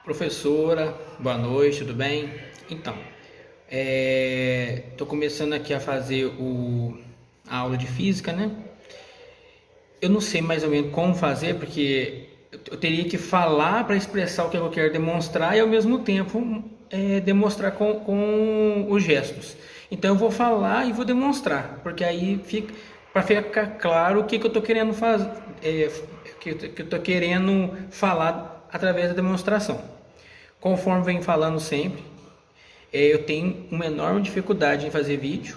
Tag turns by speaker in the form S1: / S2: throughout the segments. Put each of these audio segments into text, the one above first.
S1: Professora, boa noite, tudo bem? Então, estou começando aqui a fazer a aula de física, né? Eu não sei mais ou menos como fazer, porque eu teria que falar para expressar o que eu quero demonstrar e ao mesmo tempo demonstrar com os gestos. Então eu vou falar e vou demonstrar, porque aí fica para ficar claro o que eu estou querendo fazer, que eu estou querendo falar através da demonstração. Conforme venho falando sempre, eu tenho uma enorme dificuldade em fazer vídeo.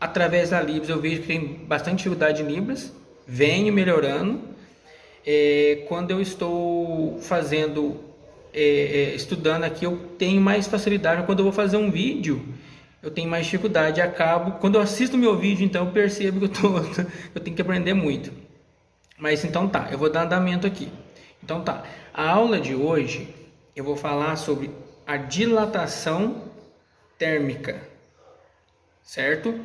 S1: Através da Libras eu vejo que tem bastante dificuldade em Libras, venho melhorando. Quando eu estou estudando aqui, eu tenho mais facilidade. Quando eu vou fazer um vídeo, eu tenho mais dificuldade. Quando eu assisto meu vídeo, então eu percebo que eu tenho que aprender muito. Mas então tá, eu vou dar andamento aqui. Então tá, a aula de hoje eu vou falar sobre a dilatação térmica, certo?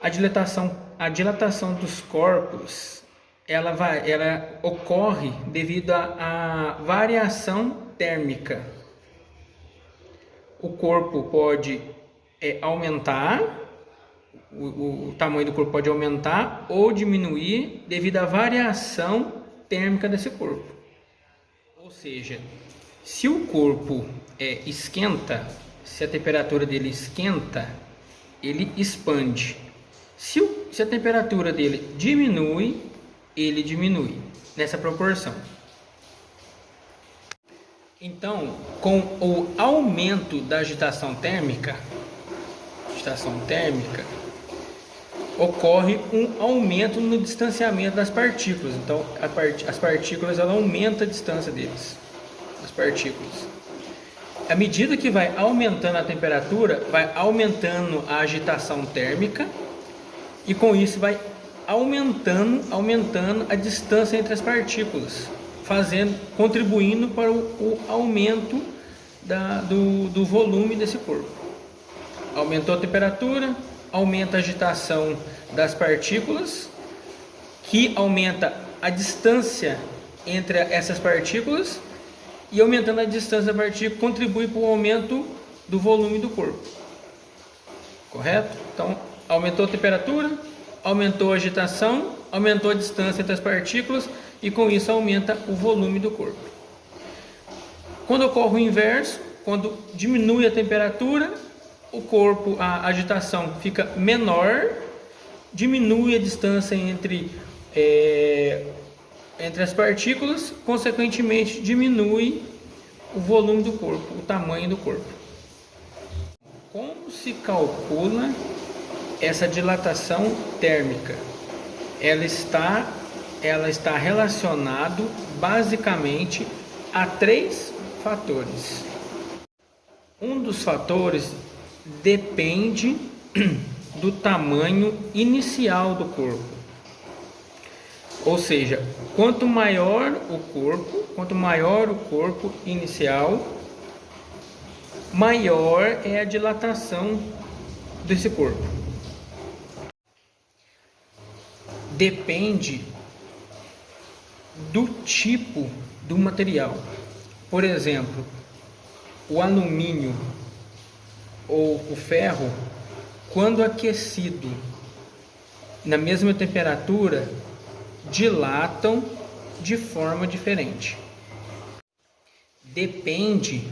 S1: A dilatação dos corpos, ela ocorre devido à variação térmica. O corpo pode aumentar, o tamanho do corpo pode aumentar ou diminuir devido à variação térmica desse corpo. Ou seja, se o corpo esquenta, se a temperatura dele esquenta, ele expande. Se a temperatura dele diminui, ele diminui nessa proporção. Então, com o aumento da agitação térmica, ocorre um aumento no distanciamento das partículas. Então, as partículas ela aumenta a distância deles, as partículas. À medida que vai aumentando a temperatura, vai aumentando a agitação térmica e com isso vai aumentando a distância entre as partículas, contribuindo para o aumento do volume desse corpo. Aumentou a temperatura, aumenta a agitação das partículas, que aumenta a distância entre essas partículas, e aumentando a distância da partícula contribui para o aumento do volume do corpo. Correto? Então, aumentou a temperatura, aumentou a agitação, aumentou a distância entre as partículas e com isso aumenta o volume do corpo. Quando ocorre o inverso, quando diminui a temperatura, a agitação fica menor, diminui a distância entre as partículas, consequentemente diminui o volume do corpo, o tamanho do corpo. Como se calcula essa dilatação térmica? Ela está relacionada basicamente a três fatores. Um dos fatores depende do tamanho inicial do corpo. Ou seja, quanto maior o corpo inicial, maior é a dilatação desse corpo. Depende do tipo do material. Por exemplo, o alumínio ou o ferro, quando aquecido na mesma temperatura, dilatam de forma diferente. Depende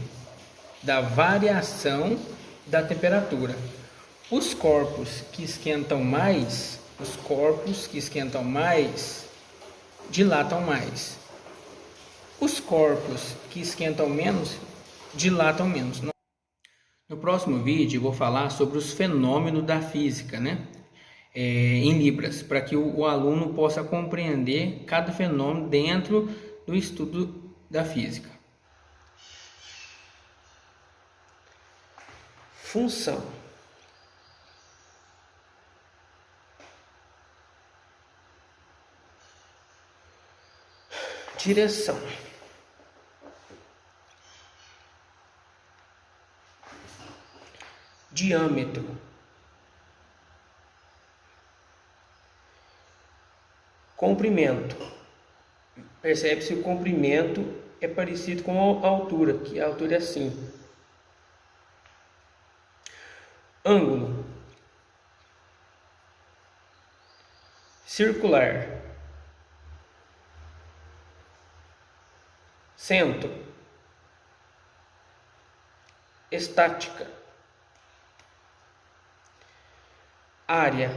S1: da variação da temperatura. Os corpos que esquentam mais dilatam mais. Os corpos que esquentam menos dilatam menos. No próximo vídeo eu vou falar sobre os fenômenos da física, né? Em Libras, para que o aluno possa compreender cada fenômeno dentro do estudo da física. Função. Direção. Diâmetro. Comprimento. Percebe-se o comprimento é parecido com a altura, que a altura é assim. Ângulo circular. Centro. Estática. Área.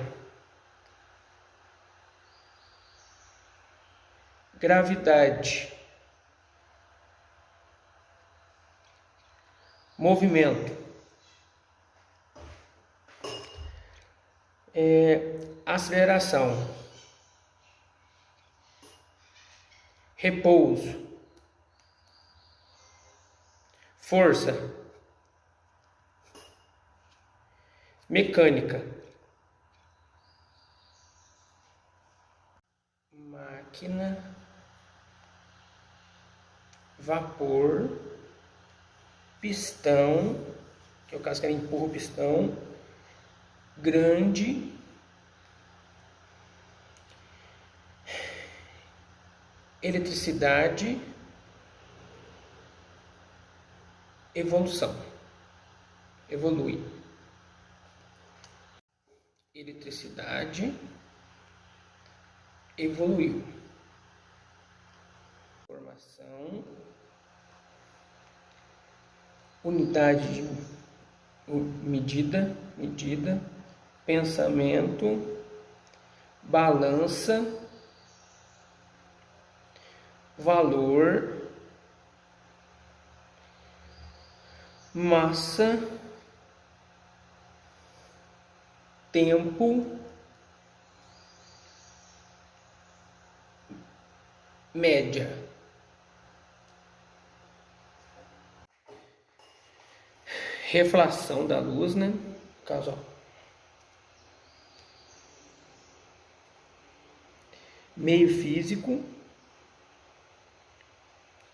S1: Gravidade. Movimento. Aceleração. Repouso. Força. Mecânica. Máquina. Vapor. Pistão, que é o caso que ela empurra o pistão. Grande. Eletricidade. Evolução. Evolui. Eletricidade. Evoluiu. Formação. Unidade de medida. Pensamento. Balança. Valor. Massa. Tempo. Média. Reflação da luz, né? Caso, ó. Meio físico.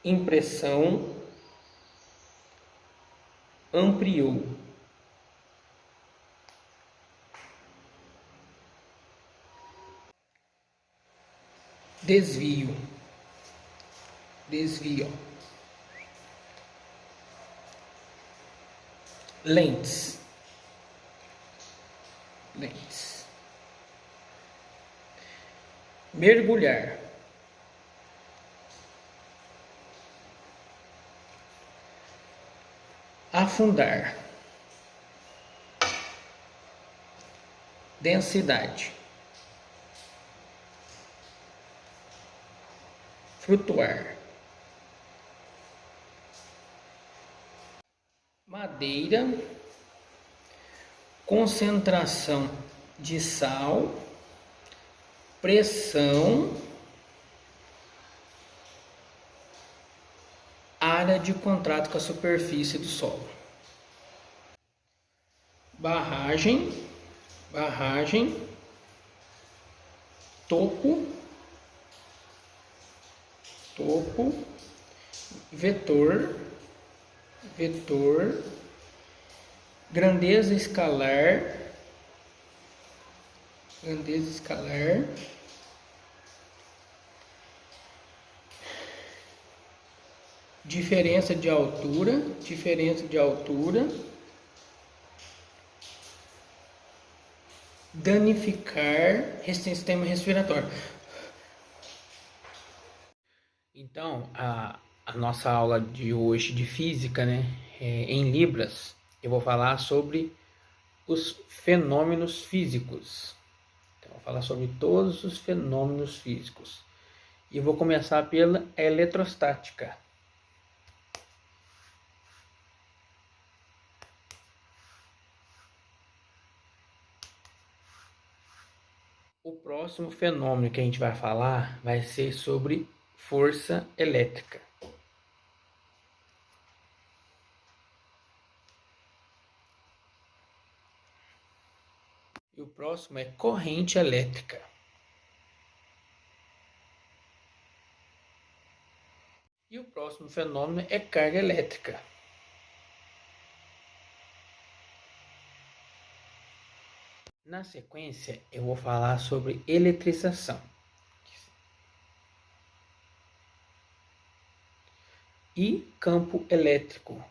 S1: Impressão. Ampliou. Desvio. Lentes. Mergulhar. Afundar. Densidade. Flutuar. Madeira. Concentração de sal. Pressão. Área de contato com a superfície do solo. Barragem. Topo. Vetor. Grandeza escalar. Diferença de altura. Danificar sistema respiratório. Então, a nossa aula de hoje de física, né, em Libras, eu vou falar sobre os fenômenos físicos. Então, eu vou falar sobre todos os fenômenos físicos. E eu vou começar pela eletrostática. O próximo fenômeno que a gente vai falar vai ser sobre força elétrica. E o próximo é corrente elétrica. E o próximo fenômeno é carga elétrica. Na sequência, eu vou falar sobre eletrização. e campo elétrico.